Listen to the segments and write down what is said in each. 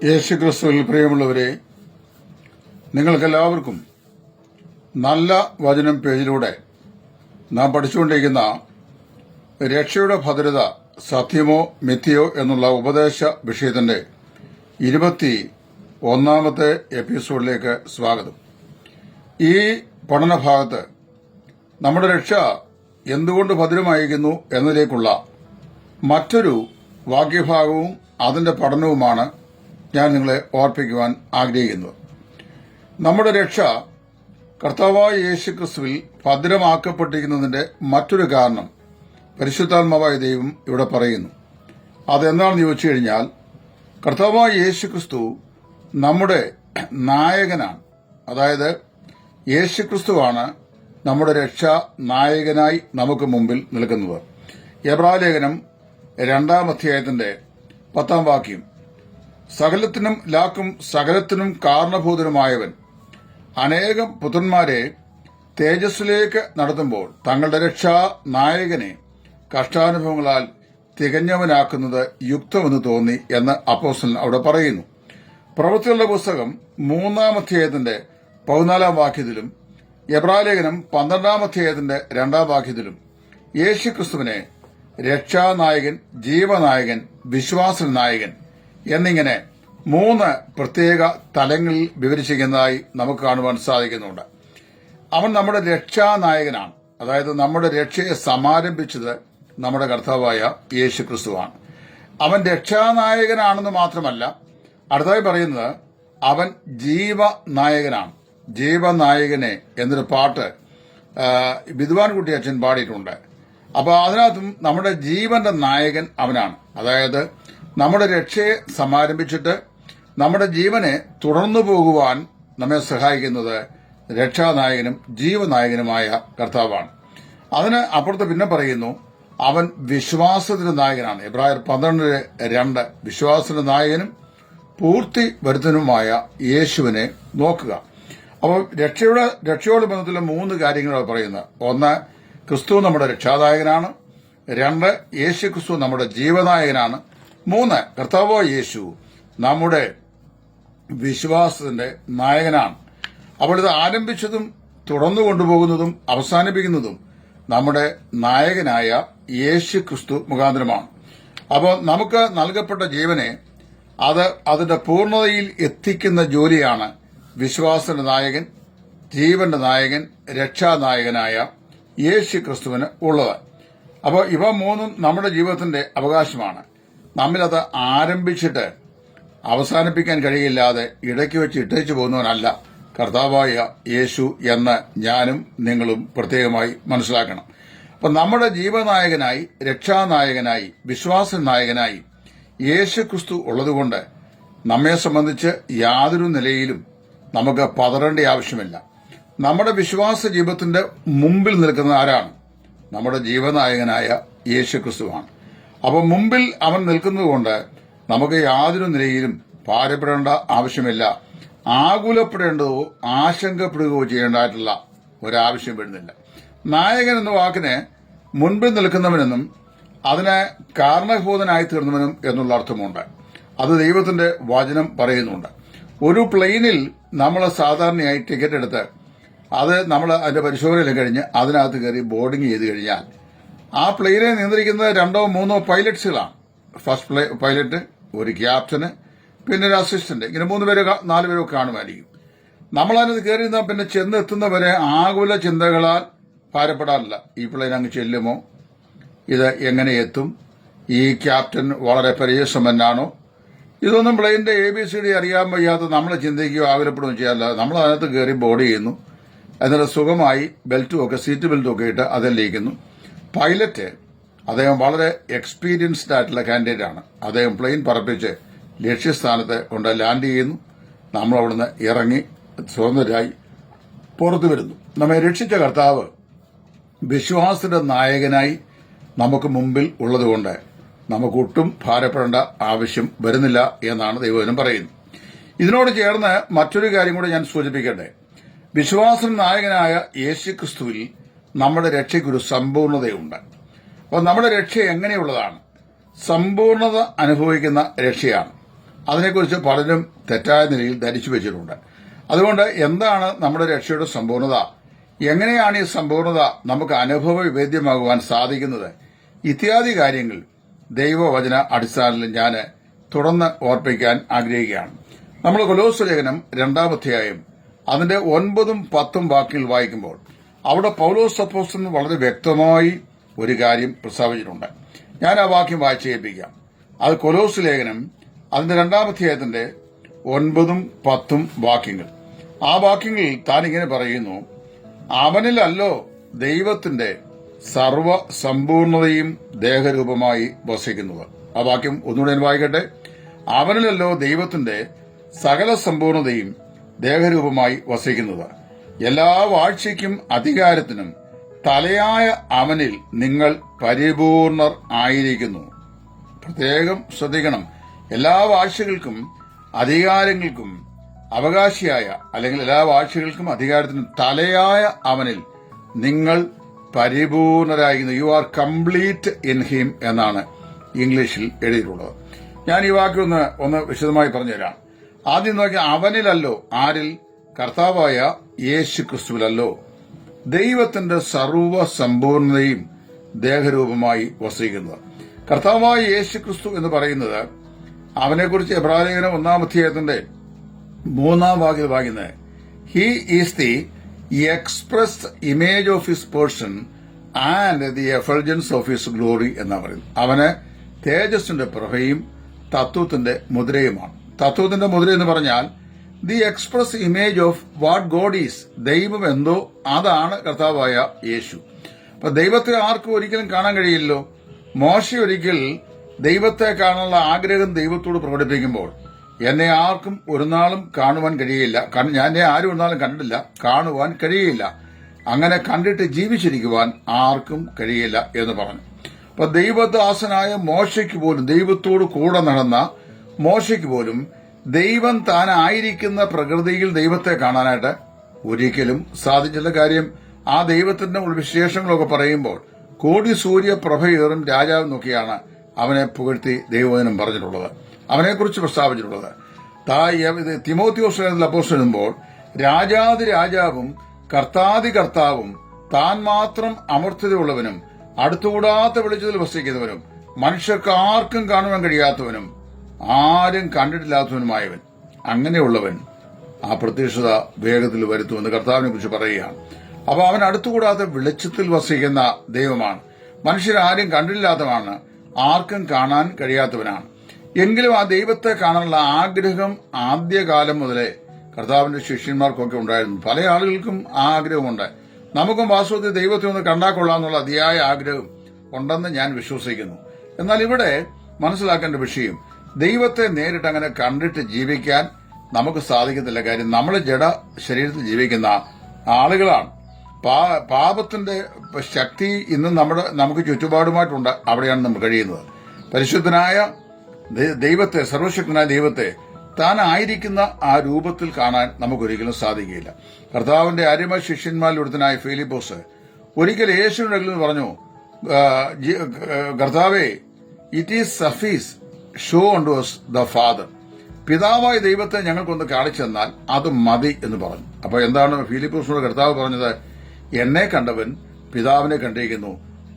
യേശുക്രിസ്തുവിൽ പ്രിയമുള്ളവരെ, നിങ്ങൾക്കെല്ലാവർക്കും നല്ല വചനം പേജിലൂടെ നാം പഠിച്ചുകൊണ്ടിരിക്കുന്ന രക്ഷയുടെ ഭദ്രത സത്യമോ മിഥ്യയോ എന്നുള്ള ഉപദേശ വിഷയത്തിന്റെ 21ാമത്തെ എപ്പിസോഡിലേക്ക് സ്വാഗതം. ഈ പഠനഭാഗത്ത് നമ്മുടെ രക്ഷ എന്തുകൊണ്ട് ഭദ്രമായിരിക്കുന്നു എന്നതിലേക്കുള്ള മറ്റൊരു വാക്യഭാഗവും അതിന്റെ പഠനവുമാണ് ഞാൻ നിങ്ങളെ ഓർപ്പിക്കുവാൻ ആഗ്രഹിക്കുന്നത്. നമ്മുടെ രക്ഷ കർത്താവായ യേശുക്രിസ്തുവിൽ ഭദ്രമാക്കപ്പെട്ടിരിക്കുന്നതിന്റെ മറ്റൊരു കാരണം പരിശുദ്ധാത്മാവായ ദൈവം ഇവിടെ പറയുന്നു. അതെന്താണെന്ന് ചോദിച്ചു കഴിഞ്ഞാൽ, കർത്താവായ യേശുക്രിസ്തു നമ്മുടെ നായകനാണ്. അതായത് യേശുക്രിസ്തുവാണ് നമ്മുടെ രക്ഷാ നായകനായി നമുക്ക് മുമ്പിൽ നിൽക്കുന്നത്. എബ്രായലേഖനം 2-ാം അധ്യായത്തിന്റെ 10-ാം വാക്യം, സകലത്തിനും ലാക്കും സകലത്തിനും കാരണഭൂതനുമായവൻ അനേകം പുത്രന്മാരെ തേജസ്സിലേക്ക് നടത്തുമ്പോൾ തങ്ങളുടെ രക്ഷാ നായകനെ കഷ്ടാനുഭവങ്ങളാൽ തികഞ്ഞവനാക്കുന്നത് യുക്തമെന്ന് തോന്നി എന്ന് അപ്പോസ്തലൻ അവിടെ പറയുന്നു. പ്രവൃത്തികളുടെ പുസ്തകം 3-ാം അധ്യായത്തിന്റെ 14-ാം വാക്യത്തിലും എബ്രായലേഖനം 12-ാം അധ്യായത്തിന്റെ 2-ാം വാക്യത്തിലും യേശുക്രിസ്തുവിനെ രക്ഷാനായകൻ, ജീവനായകൻ, വിശ്വാസ നായകൻ എന്നിങ്ങനെ 3 പ്രത്യേക തലങ്ങളിൽ വിവരിച്ചിരിക്കുന്നതായി നമുക്ക് കാണുവാൻ സാധിക്കുന്നുണ്ട്. അവൻ നമ്മുടെ രക്ഷാനായകനാണ്. അതായത് നമ്മുടെ രക്ഷയെ സമാരംഭിച്ചത് നമ്മുടെ കർത്താവായ യേശുക്രിസ്തുവാണ്. അവൻ രക്ഷാനായകനാണെന്ന് മാത്രമല്ല, അടുത്തായി പറയുന്നത് അവൻ ജീവനായകനാണ്. ജീവനായകനെ എന്നൊരു പാട്ട് വിദ്വാൻ കുട്ടി അച്ഛൻ പാടിയിട്ടുണ്ട്. അപ്പൊ അതിനകത്തും നമ്മുടെ ജീവന്റെ നായകൻ അവനാണ്. അതായത് നമ്മുടെ രക്ഷയെ സമാരംഭിച്ചിട്ട് നമ്മുടെ ജീവനെ തുടർന്നു പോകുവാൻ നമ്മെ സഹായിക്കുന്നത് രക്ഷാനായകനും ജീവനായകനുമായ കർത്താവാണ്. അതിന് അപ്പുറത്ത് പിന്നെ പറയുന്നു, അവൻ വിശ്വാസത്തിന്റെ നായകനാണ്. എബ്രായർ 12:2 വിശ്വാസത്തിന്റെ നായകനും പൂർത്തി വരുത്തനുമായ യേശുവിനെ നോക്കുക. അപ്പോൾ രക്ഷയോട് ബന്ധത്തിലുള്ള 3 കാര്യങ്ങളാണ് പറയുന്നത്. 1, ക്രിസ്തു നമ്മുടെ രക്ഷാനായകനാണ്. 2, യേശു ക്രിസ്തു നമ്മുടെ ജീവനായകനാണ്. 3, കർത്താവായ യേശു നമ്മുടെ വിശ്വാസത്തിന്റെ നായകനാണ്. അപ്പോൾ ഇത് ആരംഭിച്ചതും തുടർന്നു കൊണ്ടുപോകുന്നതും അവസാനിപ്പിക്കുന്നതും നമ്മുടെ നായകനായ യേശു ക്രിസ്തു മുഖാന്തരമാണ്. അപ്പോൾ നമുക്ക് നൽകപ്പെട്ട ജീവനെ അതിന്റെ പൂർണ്ണതയിൽ എത്തിക്കുന്ന ജോലിയാണ് വിശ്വാസത്തിന്റെ നായകൻ, ജീവന്റെ നായകൻ, രക്ഷാനായകനായ യേശു ക്രിസ്തുവിന് ഉള്ളത്. അപ്പോൾ ഇവ 3 നമ്മുടെ ജീവിതത്തിന്റെ അവകാശമാണ്. നമ്മിലത് ആരംഭിച്ചിട്ട് അവസാനിപ്പിക്കാൻ കഴിയില്ലാതെ ഇടയ്ക്ക് വെച്ച് ഇട്ടേച്ചു പോകുന്നവനല്ല കർത്താവായ യേശു എന്ന് ഞാനും നിങ്ങളും പ്രത്യേകമായി മനസ്സിലാക്കണം. അപ്പൊ നമ്മുടെ ജീവനായകനായി, രക്ഷാനായകനായി, വിശ്വാസ നായകനായി യേശു ക്രിസ്തു ഉള്ളതുകൊണ്ട് നമ്മെ സംബന്ധിച്ച് യാതൊരു നിലയിലും നമുക്ക് പതറേണ്ട ആവശ്യമില്ല. നമ്മുടെ വിശ്വാസ ജീവിതത്തിന്റെ മുമ്പിൽ നിൽക്കുന്ന ആരാണ്? നമ്മുടെ ജീവനായകനായ യേശു ക്രിസ്തുവാണ്. അപ്പോൾ മുമ്പിൽ അവൻ നിൽക്കുന്നതുകൊണ്ട് നമുക്ക് യാതൊരു നിലയിലും ഭാരപ്പെടേണ്ട ആവശ്യമില്ല. ആകുലപ്പെടേണ്ടതോ ആശങ്കപ്പെടുകയോ ചെയ്യേണ്ടതായിട്ടുള്ള ഒരാവശ്യം വരുന്നില്ല. നായകൻ എന്ന വാക്കിന് മുൻപിൽ നിൽക്കുന്നവനെന്നും അതിന് കാരണഭൂതനായി തീർന്നവനും എന്നുള്ള അർത്ഥമുണ്ട്. അത് ദൈവത്തിന്റെ വചനം പറയുന്നുണ്ട്. ഒരു പ്ലെയിനിൽ നമ്മൾ സാധാരണയായി ടിക്കറ്റ് എടുത്ത് അത് നമ്മൾ അതിന്റെ പരിശോധന കഴിഞ്ഞ് അതിനകത്ത് കയറി ബോർഡിംഗ് ചെയ്ത് കഴിഞ്ഞാൽ ആ പ്ലെയിനെ നിയന്ത്രിക്കുന്നത് 2-3 പൈലറ്റ്സുകളാണ്. ഫസ്റ്റ് പൈലറ്റ്, ഒരു ക്യാപ്റ്റന്, പിന്നെ ഒരു അസിസ്റ്റന്റ്, ഇങ്ങനെ 4 പേരൊക്കെ കാണുമായിരിക്കും. നമ്മളതിനകത്ത് കയറിയിരുന്നാൽ പിന്നെ ചെന്നെത്തുന്നവരെ ആകുല ചിന്തകളാൽ ഭാരപ്പെടാറില്ല. ഈ പ്ലെയിൻ അങ്ങ് ചെല്ലുമോ? ഇത് എങ്ങനെ എത്തും? ഈ ക്യാപ്റ്റൻ വളരെ പരിചയസമ്പന്നാണോ? ഇതൊന്നും പ്ലെയിനിന്റെ ABCD അറിയാൻ വയ്യാത്ത നമ്മൾ ചിന്തിക്കുകയോ ആകുലപ്പെടുകയോ ചെയ്യാറില്ല. നമ്മൾ അതിനകത്ത് കയറി ബോർഡ് ചെയ്യുന്നു. എന്നിട്ട് സുഖമായി സീറ്റ് ബെൽറ്റും ഒക്കെ ഇട്ട് അതിലേക്കുന്നു. പൈലറ്റ് അദ്ദേഹം വളരെ എക്സ്പീരിയൻസ്ഡ് ആയിട്ടുള്ള കാൻഡിഡേറ്റ് ആണ്. അദ്ദേഹം പ്ലെയിൻ പറപ്പിച്ച് ലക്ഷ്യസ്ഥാനത്ത് കൊണ്ട് ലാൻഡ് ചെയ്യുന്നു. നമ്മൾ അവിടുന്ന് ഇറങ്ങി സ്വതന്ത്രരായി പുറത്തു വരുന്നു. നമ്മെ രക്ഷിച്ച കർത്താവ് വിശ്വാസത്തിന്റെ നായകനായി നമുക്ക് മുമ്പിൽ ഉള്ളതുകൊണ്ട് നമുക്കൊട്ടും ഭാരപ്പെടേണ്ട ആവശ്യം വരുന്നില്ല എന്നാണ് ദൈവവചനം പറയുന്നത്. ഇതിനോട് ചേർന്ന് മറ്റൊരു കാര്യം കൂടെ ഞാൻ സൂചിപ്പിക്കട്ടെ. വിശ്വാസ നായകനായ യേശുക്രിസ്തുവിൽ നമ്മുടെ രക്ഷയ്ക്കൊരു സമ്പൂർണതയുണ്ട്. അപ്പോൾ നമ്മുടെ രക്ഷ എങ്ങനെയുള്ളതാണ്? സമ്പൂർണത അനുഭവിക്കുന്ന രക്ഷയാണ്. അതിനെക്കുറിച്ച് പലരും തെറ്റായ നിലയിൽ ധരിച്ചു വെച്ചിട്ടുണ്ട്. അതുകൊണ്ട് എന്താണ് നമ്മുടെ രക്ഷയുടെ സമ്പൂർണത, എങ്ങനെയാണ് ഈ സമ്പൂർണത നമുക്ക് അനുഭവവേദ്യമാകുവാൻ സാധിക്കുന്നത്, ഇത്യാദി കാര്യങ്ങൾ ദൈവവചന അടിസ്ഥാനത്തിൽ ഞാൻ തുടർന്ന് ഓർപ്പിക്കാൻ ആഗ്രഹിക്കുകയാണ്. നമ്മൾ കൊലോസ്യ ലേഖനം 2-ാം അധ്യായം അതിന്റെ 9-ഉം 10-ഉം വാക്യങ്ങൾ വായിക്കുമ്പോൾ അവിടെ പൗലോസ് അപ്പോസ്തലൻ വളരെ വ്യക്തമായി ഒരു കാര്യം പ്രസ്താവിച്ചിട്ടുണ്ട്. ഞാൻ ആ വാക്യം വായിച്ച് കേൾപ്പിക്കാം. അത് കൊലോസ്യ ലേഖനം അതിന്റെ 2-ാം അധ്യായത്തിന്റെ 9-ഉം 10-ഉം വാക്യങ്ങൾ. ആ വാക്യങ്ങളിൽ താൻ ഇങ്ങനെ പറയുന്നു, അവനിലല്ലോ ദൈവത്തിന്റെ സർവ സമ്പൂർണതയും ദേഹരൂപമായി വസിക്കുന്നത്. ആ വാക്യം ഒന്നുകൂടെ ഞാൻ വായിക്കട്ടെ. അവനിലല്ലോ ദൈവത്തിന്റെ സകല സമ്പൂർണതയും ദേഹരൂപമായി വസിക്കുന്നത്, എല്ലാ വാഴ്ചയ്ക്കും അധികാരത്തിനും തലയായ അവനിൽ നിങ്ങൾ പരിപൂർണർ ആയിരിക്കുന്നു. പ്രത്യേകം ശ്രദ്ധിക്കണം, എല്ലാ വാഴ്ചകൾക്കും അധികാരങ്ങൾക്കും അവകാശിയായ, അല്ലെങ്കിൽ എല്ലാ വാഴ്ചകൾക്കും അധികാരത്തിനും തലയായ അവനിൽ നിങ്ങൾ പരിപൂർണരായിരിക്കുന്നു. You are complete in him എന്നാണ് ഇംഗ്ലീഷിൽ എഴുതിയിട്ടുള്ളത്. ഞാൻ ഈ വാക്യം ഒന്ന് വിശദമായി പറഞ്ഞുതരാം. ആദ്യം നോക്കി, അവനിലല്ലോ, ആരിൽ? കർത്താവായ യേശു ക്രിസ്തുവിലല്ലോ ദൈവത്തിന്റെ സർവ സമ്പൂർണതയും ദേഹരൂപമായി വസിക്കുന്നത്. കർത്താവായ യേശു ക്രിസ്തു എന്ന് പറയുന്നത്, അവനെക്കുറിച്ച് എബ്രായലേഖനം 1-ാം അധ്യായത്തിന്റെ 3-ാം വാക്യത്തിൽ വായിക്കുന്നത്, he is the expressed image of his person and the effulgence of his glory എന്നാ പറയുന്നത്. അവന് തേജസ്സിന്റെ പ്രഭയും തത്വത്തിന്റെ മുദ്രയുമാണ്. തത്വത്തിന്റെ മുദ്ര എന്ന് പറഞ്ഞാൽ the express image of what God is, ദൈവം എന്തോ അതാണ് കർത്താവായ യേശു. അപ്പൊ ദൈവത്തെ ആർക്കും ഒരിക്കലും കാണാൻ കഴിയില്ലല്ലോ. മോശ ഒരിക്കൽ ദൈവത്തെ കാണാനുള്ള ആഗ്രഹം ദൈവത്തോട് പ്രകടിപ്പിക്കുമ്പോൾ, എന്നെ ആർക്കും ഒരു നാളും കാണുവാൻ കഴിയില്ല, ഞാൻ ആരും ഒരു നാളും കണ്ടിട്ടില്ല, കാണുവാൻ കഴിയില്ല, അങ്ങനെ കണ്ടിട്ട് ജീവിച്ചിരിക്കുവാൻ ആർക്കും കഴിയില്ല എന്ന് പറഞ്ഞു. അപ്പൊ ദൈവദാസനായ മോശയ്ക്ക് പോലും, ദൈവത്തോട് കൂടെ നടന്ന മോശയ്ക്ക് പോലും ദൈവം താനായിരിക്കുന്ന പ്രകൃതിയിൽ ദൈവത്തെ കാണാനായിട്ട് ഒരിക്കലും സാധിച്ചില്ല. കാര്യം, ആ ദൈവത്തിന്റെ വിശേഷങ്ങളൊക്കെ പറയുമ്പോൾ കോടി സൂര്യ പ്രഭയേറും രാജാവ് നോക്കിയാണ് അവനെ പുകഴ്ത്തി ദൈവവചനം പറഞ്ഞിട്ടുള്ളത്, അവനെക്കുറിച്ച് പ്രസ്താവിച്ചിട്ടുള്ളത്. തിമോത്തിയോസ് അപ്പോസ്തലൻ എഴുതുമ്പോൾ, രാജാതി രാജാവും കർത്താതി കർത്താവും താൻ മാത്രം അമർത്യതയുള്ളവനും അടുത്തുകൂടാത്ത വെളിച്ചത്തിൽ വസിക്കുന്നവനും മനുഷ്യർക്ക് ആർക്കും കാണുവാൻ കഴിയാത്തവനും ആരും കണ്ടിട്ടില്ലാത്തവനുമായവൻ, അങ്ങനെയുള്ളവൻ ആ പ്രത്യക്ഷത വേഗത്തിൽ വരുത്തുമെന്ന് കർത്താവിനെ കുറിച്ച് പറയുകയാണ്. അപ്പൊ അവൻ അടുത്തുകൂടാത്ത വെളിച്ചത്തിൽ വസിക്കുന്ന ദൈവമാണ്. മനുഷ്യരാരും കണ്ടിട്ടില്ലാത്തവനാണ്, ആർക്കും കാണാൻ കഴിയാത്തവനാണ്. എങ്കിലും ആ ദൈവത്തെ കാണാനുള്ള ആഗ്രഹം ആദ്യകാലം മുതലേ കർത്താവിന്റെ ശിഷ്യന്മാർക്കൊക്കെ ഉണ്ടായിരുന്നു. പല ആളുകൾക്കും ആ ആഗ്രഹമുണ്ട്. നമുക്കും വാസ്തവത്തിൽ ദൈവത്തെ ഒന്ന് കണ്ടാൽ കൊള്ളാമെന്നുള്ള അതിയായ ആഗ്രഹം ഉണ്ടെന്ന് ഞാൻ വിശ്വസിക്കുന്നു. എന്നാൽ ഇവിടെ മനസ്സിലാക്കേണ്ട വിഷയം, ദൈവത്തെ നേരിട്ട് അങ്ങനെ കണ്ടിട്ട് ജീവിക്കാൻ നമുക്ക് സാധിക്കത്തില്ല. കാര്യം, നമ്മൾ ജഡ ശരീരത്തിൽ ജീവിക്കുന്ന ആളുകളാണ്. പാപത്തിന്റെ ശക്തി ഇന്നും നമുക്ക് ചുറ്റുപാടുമായിട്ടുണ്ട്. അവിടെയാണ് നമ്മൾ കഴിയുന്നത്. പരിശുദ്ധനായ ദൈവത്തെ, സർവശക്തനായ ദൈവത്തെ താൻ ആയിരിക്കുന്ന ആ രൂപത്തിൽ കാണാൻ നമുക്കൊരിക്കലും സാധിക്കുകയില്ല. കർത്താവിന്റെ അരിമ ശിഷ്യന്മാരിൽ ഒരുത്തനായ ഫിലിപ്പോസ് ഒരിക്കൽ യേശുവിന്റെ അടുക്കൽ പറഞ്ഞു, കർത്താവേ, it is suffice show unto us the father, പിതാവായ ദൈവത്തെ ഞങ്ങൾക്കൊന്ന് കാണിച്ചെന്നാൽ അത് മതി എന്ന് പറഞ്ഞു. അപ്പൊ എന്താണ് ഫിലിപ്പോസിനോട് കർത്താവ് പറഞ്ഞത്? എന്നെ കണ്ടവൻ പിതാവിനെ കണ്ടിരിക്കുന്നു,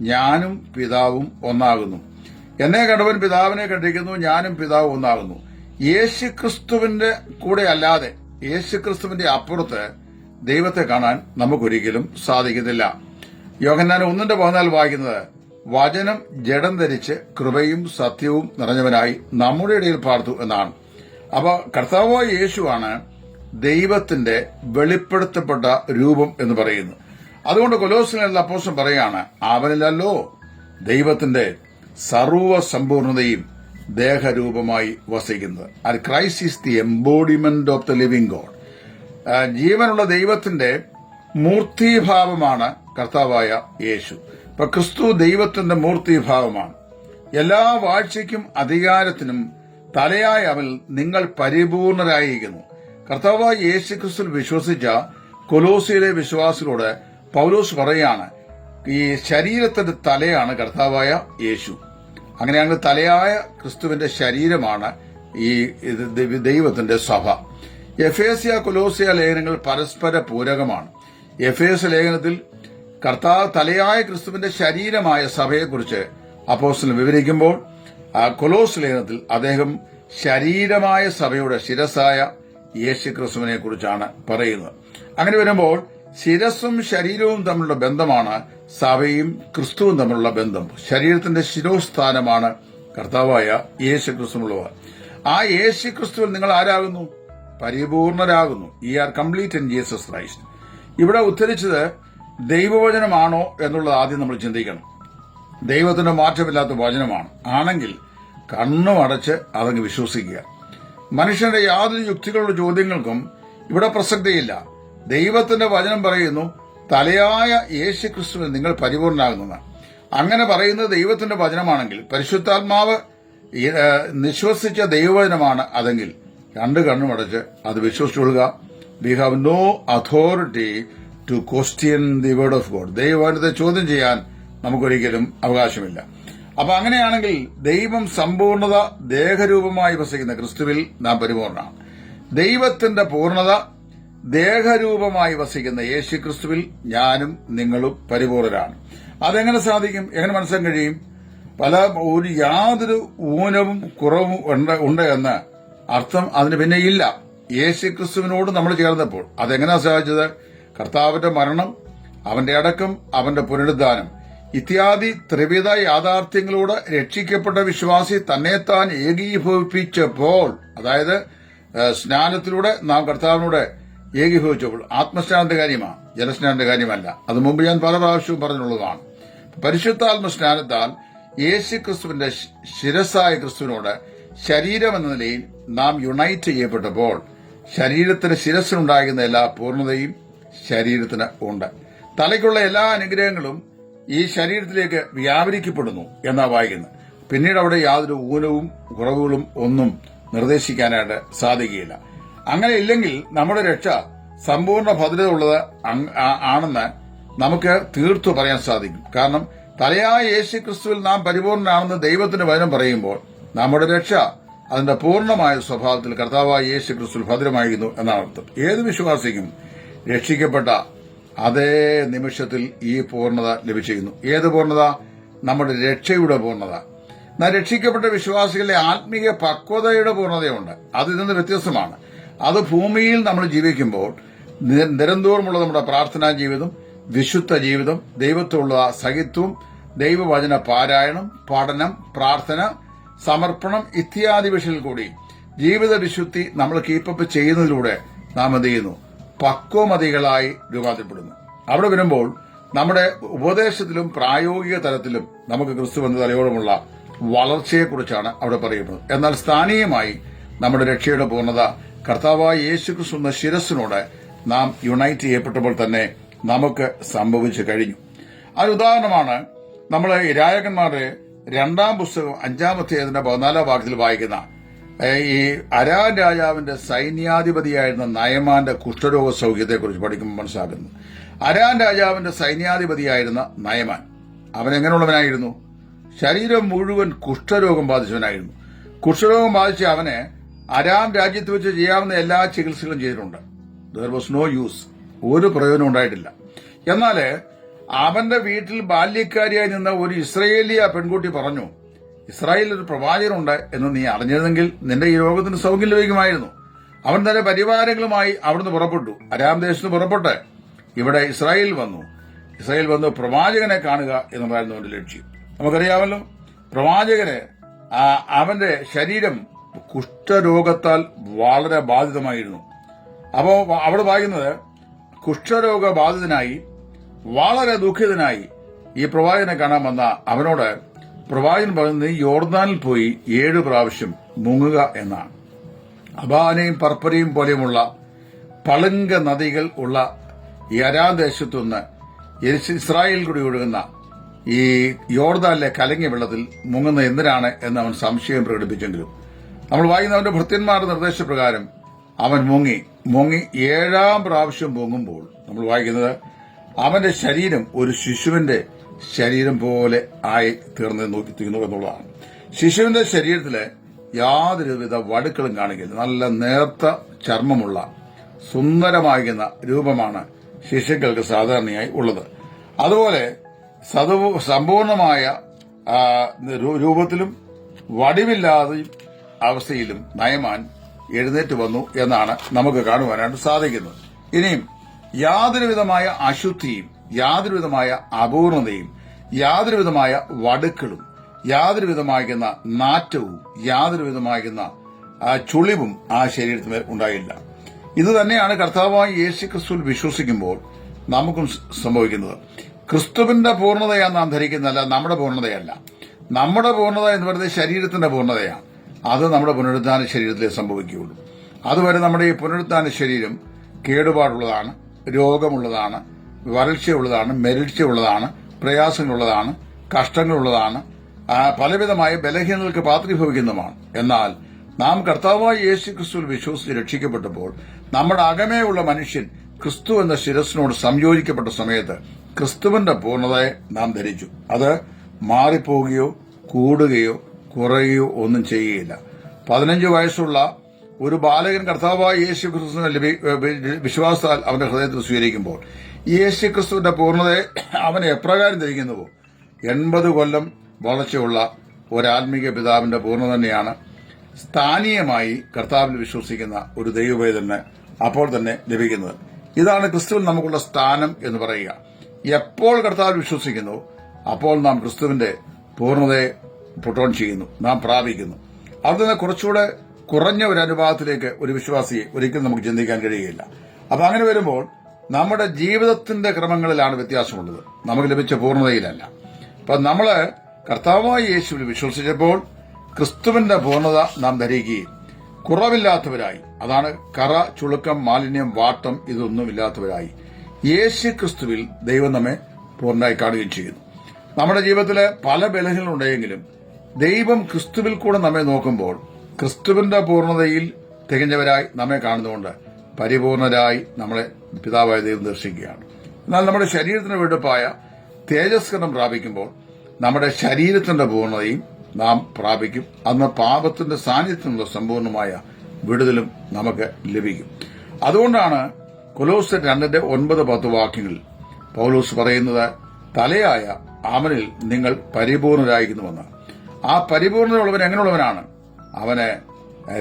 ഞാനും പിതാവും ഒന്നാകുന്നു. എന്നെ കണ്ടവൻ പിതാവിനെ കണ്ടിരിക്കുന്നു, ഞാനും പിതാവും ഒന്നാകുന്നു. യേശുക്രിസ്തുവിന്റെ കൂടെ അല്ലാതെ, യേശുക്രിസ്തുവിന്റെ അപ്പുറത്ത് ദൈവത്തെ കാണാൻ നമുക്കൊരിക്കലും സാധിക്കുന്നില്ല. യോഹന്നാൻ 1:14 വായിക്കുന്നത്, വചനം ജഡം ധരിച്ച് കൃപയും സത്യവും നിറഞ്ഞവനായി നമ്മുടെ ഇടയിൽ പാർത്തു എന്നാണ്. അപ്പൊ കർത്താവായ യേശുവാണ് ദൈവത്തിന്റെ വെളിപ്പെടുത്തപ്പെട്ട രൂപം എന്ന് പറയുന്നത്. അതുകൊണ്ട് കൊലോസ്യനിലുള്ള അപ്പോസ്തലൻ പറയാണ്, അവനിലല്ലോ ദൈവത്തിന്റെ സർവ സമ്പൂർണതയും ദേഹരൂപമായി വസിക്കുന്നത്. അത് Christ is the embodiment of the living God. ജീവനുള്ള ദൈവത്തിന്റെ മൂർത്തിഭാവമാണ് കർത്താവായ യേശു. ഇപ്പൊ ക്രിസ്തു ദൈവത്തിന്റെ മൂർത്തിഭാവമാണ്. എല്ലാ വാഴ്ചയ്ക്കും അധികാരത്തിനും തലയായ അവൻ നിങ്ങൾ പരിപൂർണരായിരിക്കുന്നു. കർത്താവായ യേശു ക്രിസ്തുവിൽ വിശ്വസിച്ച കൊലോസിയിലെ വിശ്വാസികളോട് പൗലോസ് പറയാണ്, ഈ ശരീരത്തിന്റെ തലയാണ് കർത്താവായ യേശു. അങ്ങനെയാണെങ്കിൽ തലയായ ക്രിസ്തുവിന്റെ ശരീരമാണ് ദൈവത്തിന്റെ സഭ. എഫേസ്യ കൊലോസ്യ ലേഖനങ്ങൾ പരസ്പര പൂരകമാണ്. എഫേസ് ലേഖനത്തിൽ കർത്താവ് തലയായ ക്രിസ്തുവിന്റെ ശരീരമായ സഭയെക്കുറിച്ച് അപ്പോസ്തലൻ വിവരിക്കുമ്പോൾ കൊലോസ് ലേഖനത്തിൽ അദ്ദേഹം ശരീരമായ സഭയുടെ ശിരസായ യേശു ക്രിസ്തുവിനെ കുറിച്ചാണ് പറയുന്നത്. അങ്ങനെ വരുമ്പോൾ ശിരസ്സും ശരീരവും തമ്മിലുള്ള ബന്ധമാണ് സഭയും ക്രിസ്തുവും തമ്മിലുള്ള ബന്ധം. ശരീരത്തിന്റെ ശിരോസ്ഥാനമാണ് കർത്താവായ യേശു ക്രിസ്തുവുള്ളത്. ആ യേശു ക്രിസ്തുവിൽ നിങ്ങൾ ആരാകുന്നു? പരിപൂർണരാകുന്നു. You are complete in Jesus Christ. ഇവിടെ ഉദ്ധരിച്ചത് ദൈവവചനമാണോ എന്നുള്ളത് ആദ്യം നമ്മൾ ചിന്തിക്കണം. ദൈവത്തിന്റെ മാറ്റമില്ലാത്ത വചനമാണ്. ആണെങ്കിൽ കണ്ണുമടച്ച് അതങ്ങ് വിശ്വസിക്കുക. മനുഷ്യന്റെ യാതൊരു യുക്തികളുടെ ചോദ്യങ്ങൾക്കും ഇവിടെ പ്രസക്തിയില്ല. ദൈവത്തിന്റെ വചനം പറയുന്നു, തലയായ യേശു ക്രിസ്തുവിൽ നിങ്ങൾ പരിപൂർണനാകുന്നതാണ്. അങ്ങനെ പറയുന്നത് ദൈവത്തിന്റെ വചനമാണെങ്കിൽ, പരിശുദ്ധാത്മാവ് നിശ്വസിച്ച ദൈവവചനമാണ് അതെങ്കിൽ രണ്ട് കണ്ണുമടച്ച് അത് വിശ്വസിച്ചുകൊള്ളുക. We have no authority to question the word of God. ദൈവവചനത്തെ ചോദ്യം ചെയ്യാൻ നമുക്കൊരിക്കലും അവകാശമില്ല. അപ്പൊ അങ്ങനെയാണെങ്കിൽ ദൈവം സമ്പൂർണത ദേഹരൂപമായി വസിക്കുന്ന ക്രിസ്തുവിൽ നാം പരിപൂർണമാണ്. ദൈവത്തിന്റെ പൂർണത ദേഹരൂപമായി വസിക്കുന്ന യേശു ക്രിസ്തുവിൽ ഞാനും നിങ്ങളും പരിപൂർണരാണ്. അതെങ്ങനെ സാധിക്കും? എങ്ങനെ മനസ്സിലാക്കാൻ കഴിയും? യാതൊരു ഊനവും കുറവും ഉണ്ട് എന്ന് അർത്ഥം അതിന് പിന്നെ ഇല്ല. യേശു ക്രിസ്തുവിനോട് നമ്മൾ ചേർന്നപ്പോൾ അതെങ്ങനെയാ സാധിച്ചത്? കർത്താവിന്റെ മരണം, അവന്റെ അടക്കം, അവന്റെ പുനരുദ്ധാനം ഇത്യാദി ത്രിവിധ യാഥാർത്ഥ്യങ്ങളോട് രക്ഷിക്കപ്പെട്ട വിശ്വാസി തന്നെത്താൻ ഏകീഭവിപ്പിച്ചപ്പോൾ, അതായത് സ്നാനത്തിലൂടെ നാം കർത്താവിനോട് ഏകീഭവിച്ചപ്പോൾ, ആത്മസ്നാനത്തിന്റെ കാര്യമാണ്, ജലസ്നാനത്തിന്റെ കാര്യമല്ല. അത് മുമ്പ് ഞാൻ പല പ്രാവശ്യവും പറഞ്ഞിട്ടുള്ളതാണ്. പരിശുദ്ധാത്മ സ്നാനത്താൽ യേശു ക്രിസ്തുവിന്റെ ശിരസായ ക്രിസ്തുവിനോട് ശരീരം എന്ന നിലയിൽ നാം യുണൈറ്റ് ചെയ്യപ്പെട്ടപ്പോൾ ശരീരത്തിന് ശിരസിനുണ്ടാകുന്ന എല്ലാ പൂർണ്ണതയും ശരീരത്തിന് ഉണ്ട്. തലയ്ക്കുള്ള എല്ലാ അനുഗ്രഹങ്ങളും ഈ ശരീരത്തിലേക്ക് വ്യാപരിക്കപ്പെടുന്നു എന്നാ വായിക്കുന്നത്. പിന്നീട് അവിടെ യാതൊരു ഊനവും കുറവുകളും ഒന്നും നിർദ്ദേശിക്കാനായിട്ട് സാധിക്കുകയില്ല. അങ്ങനെ ഇല്ലെങ്കിൽ നമ്മുടെ രക്ഷ സമ്പൂർണ്ണ ഭദ്രത ഉള്ളത് ആണെന്ന് നമുക്ക് തീർത്തു പറയാൻ സാധിക്കും. കാരണം തലയായ യേശു ക്രിസ്തുവിൽ നാം പരിപൂർണനാണെന്ന് ദൈവത്തിന്റെ വചനം പറയുമ്പോൾ നമ്മുടെ രക്ഷ അതിന്റെ പൂർണ്ണമായ സ്വഭാവത്തിൽ കർത്താവായ യേശു ക്രിസ്തുവിൽ ഭദ്രമായിരുന്നു എന്നാണ് അർത്ഥം. ഏത് വിശ്വാസിക്കും രക്ഷിക്കപ്പെട്ട അതേ നിമിഷത്തിൽ ഈ പൂർണ്ണത ലഭിച്ചിരിക്കുന്നു. ഏത് പൂർണ്ണത? നമ്മുടെ രക്ഷയുടെ പൂർണ്ണത. എന്നാൽ രക്ഷിക്കപ്പെട്ട വിശ്വാസികളുടെ ആത്മീയ പക്വതയുടെ പൂർണ്ണതയുണ്ട്. അത് ഇതിന് വ്യത്യസ്തമാണ്. അത് ഭൂമിയിൽ നമ്മൾ ജീവിക്കുമ്പോൾ നിരന്തരമുള്ള നമ്മുടെ പ്രാർത്ഥനാ ജീവിതം, വിശുദ്ധ ജീവിതം, ദൈവത്തോടുള്ള സഹിത്വം, ദൈവവചന പാരായണം, പഠനം, പ്രാർത്ഥന, സമർപ്പണം ഇത്യാദി വിഷയങ്ങളിൽ കൂടി ജീവിത വിശുദ്ധി നമ്മൾ കീപ്പപ്പ് ചെയ്യുന്നതിലൂടെ നാം എന്ത് ചെയ്യുന്നു? പക്വമതികളായി രൂപാന്തരപ്പെടുന്നു. അവിടെ വരുമ്പോൾ നമ്മുടെ ഉപദേശത്തിലും പ്രായോഗിക തലത്തിലും നമുക്ക് ക്രിസ്തു എന്ന തലയോടുമുള്ള വളർച്ചയെക്കുറിച്ചാണ് അവിടെ പറയപ്പെടുന്നത്. എന്നാൽ സ്ഥാനീയമായി നമ്മുടെ രക്ഷയുടെ പൂർണ്ണത കർത്താവായ യേശു ക്രിസ്തു എന്ന ശിരസിനോട് നാം യുണൈറ്റ് ചെയ്യപ്പെട്ടപ്പോൾ തന്നെ നമുക്ക് സംഭവിച്ചു കഴിഞ്ഞു. അതിന് ഉദാഹരണമാണ് നമ്മൾ രാജാക്കന്മാരുടെ 2-ാം പുസ്തകം 5-ാം അധ്യായത്തിന്റെ 14-ാം വാക്യത്തിൽ വായിക്കുന്ന ഈ അരാം രാജാവിന്റെ സൈന്യാധിപതിയായിരുന്ന നയമാന്റെ കുഷ്ഠരോഗ സൗഖ്യത്തെക്കുറിച്ച് പഠിക്കുമ്പോൾ മനസ്സിലാക്കുന്നു. അരാം രാജാവിന്റെ സൈന്യാധിപതിയായിരുന്ന നയമാൻ, അവൻ എങ്ങനെയുള്ളവനായിരുന്നു? ശരീരം മുഴുവൻ കുഷ്ഠരോഗം ബാധിച്ചവനായിരുന്നു. കുഷ്ഠരോഗം ബാധിച്ച അവന് അരാം രാജ്യത്ത് വെച്ച് ചെയ്യാവുന്ന എല്ലാ ചികിത്സകളും ചെയ്തിട്ടുണ്ട്. There was no use. ഒരു പ്രയോജനം ഉണ്ടായിട്ടില്ല. എന്നാൽ അവന്റെ വീട്ടിൽ ബാല്യക്കാരിയായി നിന്ന ഒരു ഇസ്രയേലിയ പെൺകുട്ടി പറഞ്ഞു, ഇസ്രായേലിൽ ഒരു പ്രവാചകനുണ്ട് എന്ന് നീ അറിഞ്ഞിരുന്നെങ്കിൽ നിന്റെ ഈ രോഗത്തിന് സൗഖ്യം ലഭിക്കുമായിരുന്നു. അവൻ തന്റെ പരിവാരങ്ങളുമായി അവിടുന്ന് പുറപ്പെട്ടു. അരാം ദേശത്ത് പുറപ്പെട്ട് ഇവിടെ ഇസ്രായേൽ വന്നു പ്രവാചകനെ കാണുക എന്നതായിരുന്നു അവന്റെ ലക്ഷ്യം. നമുക്കറിയാമല്ലോ, പ്രവാചകന് അവന്റെ ശരീരം കുഷ്ഠരോഗത്താൽ വളരെ ബാധിതമായിരുന്നു. അപ്പോ അവിടെ വായിക്കുന്നത്, കുഷ്ഠരോഗ ബാധിതനായി വളരെ ദുഃഖിതനായി ഈ പ്രവാചകനെ കാണാൻ വന്ന അവനോട് പ്രവാചകൻ പറയുന്നത്, നീ യോർദാനിൽ പോയി 7 പ്രാവശ്യം മുങ്ങുക എന്നാണ്. അബാനയും പർപ്പരയും പോലെയുമുള്ള പളുങ്ക നദികൾ ഉള്ള ഈ അരാം ദേശത്തുനിന്ന് ഇസ്രായേൽ കൂടി ഒഴുകുന്ന ഈ യോർദാനിലെ കലങ്ങിയ വെള്ളത്തിൽ മുങ്ങുന്ന എന്തിനാണ് എന്ന് അവൻ സംശയം പ്രകടിപ്പിച്ചെങ്കിലും നമ്മൾ വായിക്കുന്ന അവന്റെ ഭൃത്യന്മാരുടെ നിർദ്ദേശപ്രകാരം അവൻ മുങ്ങി 7-ാം പ്രാവശ്യം പൊങ്ങുമ്പോൾ നമ്മൾ വായിക്കുന്നത്, അവന്റെ ശരീരം ഒരു ശിശുവിന്റെ ശരീരം പോലെ ആയി തീർന്നു എന്നുള്ളതാണ്. ശിശുവിന്റെ ശരീരത്തില് യാതൊരുവിധ വടുക്കളും കാണിക്കില്ല. നല്ല നേർത്ത ചർമ്മമുള്ള സുന്ദരമാകുന്ന രൂപമാണ് ശിശുക്കൾക്ക് സാധാരണയായി ഉള്ളത്. അതുപോലെ സമ്പൂർണമായ രൂപത്തിലും വടിവില്ലാതെ അവസ്ഥയിലും നയമാൻ എഴുന്നേറ്റ് വന്നു എന്നാണ് നമുക്ക് കാണുവാനായിട്ട് സാധിക്കുന്നത്. ഇനിയും യാതൊരുവിധമായ അശുദ്ധിയും യാതൊരുവിധമായ അപൂർണതയും യാതൊരുവിധമായ വടുക്കളും യാതൊരുവിധമാകുന്ന നാറ്റവും യാതൊരുവിധമാകുന്ന ചുളിവും ആ ശരീരത്തിന്മേൽ ഉണ്ടായില്ല. ഇത് തന്നെയാണ് കർത്താവായ യേശുക്രിസ്തുവിൽ വിശ്വസിക്കുമ്പോൾ നമുക്കും സംഭവിക്കുന്നത്. ക്രിസ്തുവിന്റെ പൂർണ്ണതയാണ് നാം ധരിക്കുന്നതല്ല, നമ്മുടെ പൂർണ്ണതയല്ല. നമ്മുടെ പൂർണ്ണത എന്ന് പറയുന്നത് ശരീരത്തിന്റെ പൂർണ്ണതയാണ്. അത് നമ്മുടെ പുനരുദ്ധാന ശരീരത്തിലേ സംഭവിക്കുകയുള്ളൂ. അതുവരെ നമ്മുടെ ഈ പുനരുദ്ധാന ശരീരം കേടുപാടുള്ളതാണ്, രോഗമുള്ളതാണ്, വരൾച്ചയുള്ളതാണ്, മെരിഴ്ചയുള്ളതാണ്, പ്രയാസങ്ങളുള്ളതാണ്, കഷ്ടങ്ങളുള്ളതാണ്, പലവിധമായ ബലഹീനതകൾക്ക് പാത്രീഭവിക്കുന്നതുമാണ്. എന്നാൽ നാം കർത്താവായ യേശുക്രിസ്തുവിൽ വിശ്വസിച്ച് രക്ഷിക്കപ്പെട്ടപ്പോൾ നമ്മുടെ അകമേയുള്ള മനുഷ്യൻ ക്രിസ്തു എന്ന ശിരസിനോട് സംയോജിക്കപ്പെട്ട സമയത്ത് ക്രിസ്തുവിന്റെ പൂർണ്ണതയെ നാം ധരിച്ചു. അത് മാറിപ്പോവുകയോ കൂടുകയോ കുറയുകയോ ഒന്നും ചെയ്യുകയില്ല. 15 വയസ്സുള്ള ഒരു ബാലകൻ കർത്താവായ യേശുക്രിസ്തുവിനെ വിശ്വാസത്താൽ അവന്റെ ഹൃദയത്തിൽ സ്വീകരിക്കുമ്പോൾ യേശുക്രിസ്തുവിന്റെ പൂർണ്ണതയെ അവൻ എപ്രകാരം ധരിക്കുന്നുവോ 80 കൊല്ലം വളർച്ചയുള്ള ഒരാത്മീക പിതാവിന്റെ പൂർണ്ണത തന്നെയാണ് സ്ഥാനീയമായി കർത്താവിൽ വിശ്വസിക്കുന്ന ഒരു ദൈവവേദന അപ്പോൾ തന്നെ ലഭിക്കുന്നത്. ഇതാണ് ക്രിസ്തുവിൽ നമുക്കുള്ള സ്ഥാനം എന്ന് പറയുക. എപ്പോൾ കർത്താവിൽ വിശ്വസിക്കുന്നു അപ്പോൾ നാം ക്രിസ്തുവിന്റെ പൂർണ്ണതയെ പുട്ടോൺ ചെയ്യുന്നു, നാം പ്രാപിക്കുന്നു. അതിന് കുറച്ചുകൂടെ കുറഞ്ഞ ഒരു അനുഭവത്തിലേക്ക് ഒരു വിശ്വാസിയെ ഒരിക്കലും നമുക്ക് ചിന്തിക്കാൻ കഴിയുകയില്ല. അപ്പൊ അങ്ങനെ വരുമ്പോൾ നമ്മുടെ ജീവിതത്തിന്റെ ക്രമങ്ങളിലാണ് വ്യത്യാസമുള്ളത്, നമുക്ക് ലഭിച്ച പൂർണ്ണതയിലല്ല. അപ്പൊ നമ്മള് കർത്താവായ യേശുവിൽ വിശ്വസിച്ചപ്പോൾ ക്രിസ്തുവിന്റെ പൂർണ്ണത നാം ധരിക്കുകയും കുറവില്ലാത്തവരായി, അതാണ് കറ, ചുളുക്കം, മാലിന്യം, വാട്ടം ഇതൊന്നുമില്ലാത്തവരായി യേശു ക്രിസ്തുവിൽ ദൈവം നമ്മെ പൂർണ്ണമായി കാണുകയും ചെയ്യുന്നു. നമ്മുടെ ജീവിതത്തിലെ പല ബലഹീനതകളുണ്ടെങ്കിലും ദൈവം ക്രിസ്തുവിൽ കൂടെ നമ്മെ നോക്കുമ്പോൾ ക്രിസ്തുവിന്റെ പൂർണ്ണതയിൽ തികഞ്ഞവരായി നമ്മെ കാണുന്നതുകൊണ്ട് പരിപൂർണരായി നമ്മളെ പിതാവായ ദൈവം ദർശിക്കുകയാണ്. എന്നാൽ നമ്മുടെ ശരീരത്തിന് വെടുപ്പായ തേജസ്കരണം പ്രാപിക്കുമ്പോൾ നമ്മുടെ ശരീരത്തിന്റെ പൂർണ്ണതയും നാം പ്രാപിക്കും. അന്ന് പാപത്തിന്റെ സാന്നിധ്യത്തിനുള്ള സമ്പൂർണമായ വിടുതലും നമുക്ക് ലഭിക്കും. അതുകൊണ്ടാണ് കൊലോസ്യർ 2:9-10 വാക്യങ്ങളിൽ പൗലോസ് പറയുന്നത്, തലയായ അവനിൽ നിങ്ങൾ പരിപൂർണരായിരിക്കുന്നുവെന്ന്. ആ പരിപൂർണതയുള്ളവൻ എങ്ങനെയുള്ളവനാണ്? അവന്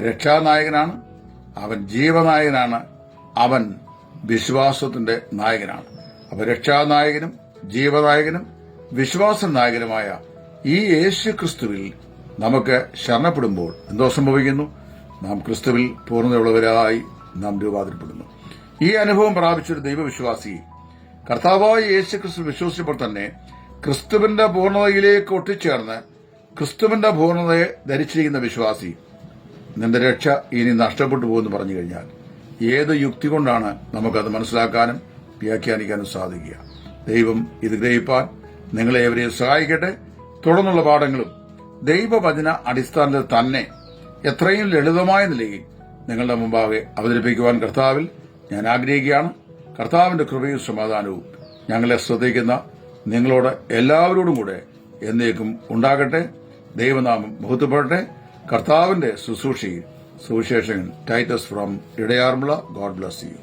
രക്ഷാനായകനാണ്, അവൻ ജീവനായകനാണ്, അവൻ വിശ്വാസത്തിന്റെ നായകനാണ്. അപ്പൊ രക്ഷാനായകനും ജീവനായകനും വിശ്വാസ നായകനുമായ ഈ യേശു ക്രിസ്തുവിൽ നമുക്ക് ശരണപ്പെടുമ്പോൾ എന്തോ സംഭവിക്കുന്നു? നാം ക്രിസ്തുവിൽ പൂർണ്ണതയുള്ളവരായി നാം രൂപാന്തരപ്പെടുന്നു. ഈ അനുഭവം പ്രാപിച്ചൊരു ദൈവവിശ്വാസി കർത്താവായ യേശു ക്രിസ്തു വിശ്വസിച്ചപ്പോൾ തന്നെ ക്രിസ്തുവിന്റെ പൂർണ്ണതയിലേക്ക് ഒട്ടിച്ചേർന്ന് ക്രിസ്തുവിന്റെ പൂർണ്ണതയെ ധരിച്ചിരിക്കുന്ന വിശ്വാസി നിന്റെ രക്ഷ ഇനി നഷ്ടപ്പെട്ടു പോകുമെന്ന് പറഞ്ഞു കഴിഞ്ഞാൽ ഏത് യുക്തി കൊണ്ടാണ് നമുക്കത് മനസ്സിലാക്കാനും വ്യാഖ്യാനിക്കാനും സാധിക്കുക? ദൈവം ഇത് ഗ്രഹിപ്പാൻ നിങ്ങളെ ഏവരെയും സഹായിക്കട്ടെ. തുടർന്നുള്ള പാഠങ്ങളും ദൈവവചന അടിസ്ഥാനത്തിൽ തന്നെ എത്രയും ലളിതമായ നിലയിൽ നിങ്ങളുടെ മുമ്പാകെ അവതരിപ്പിക്കുവാൻ കർത്താവിൽ ഞാൻ ആഗ്രഹിക്കുകയാണ്. കർത്താവിന്റെ കൃപയും സമാധാനവും ഞങ്ങളെ ശ്രദ്ധിക്കുന്ന നിങ്ങളോട് എല്ലാവരോടും കൂടെ എന്നേക്കും ഉണ്ടാകട്ടെ. ദൈവനാമം മഹത്വപ്പെടട്ടെ. കർത്താവിന്റെ ശുശ്രൂഷയിൽ സുവിശേഷകൻ Titus from Idayaranmula. God bless U.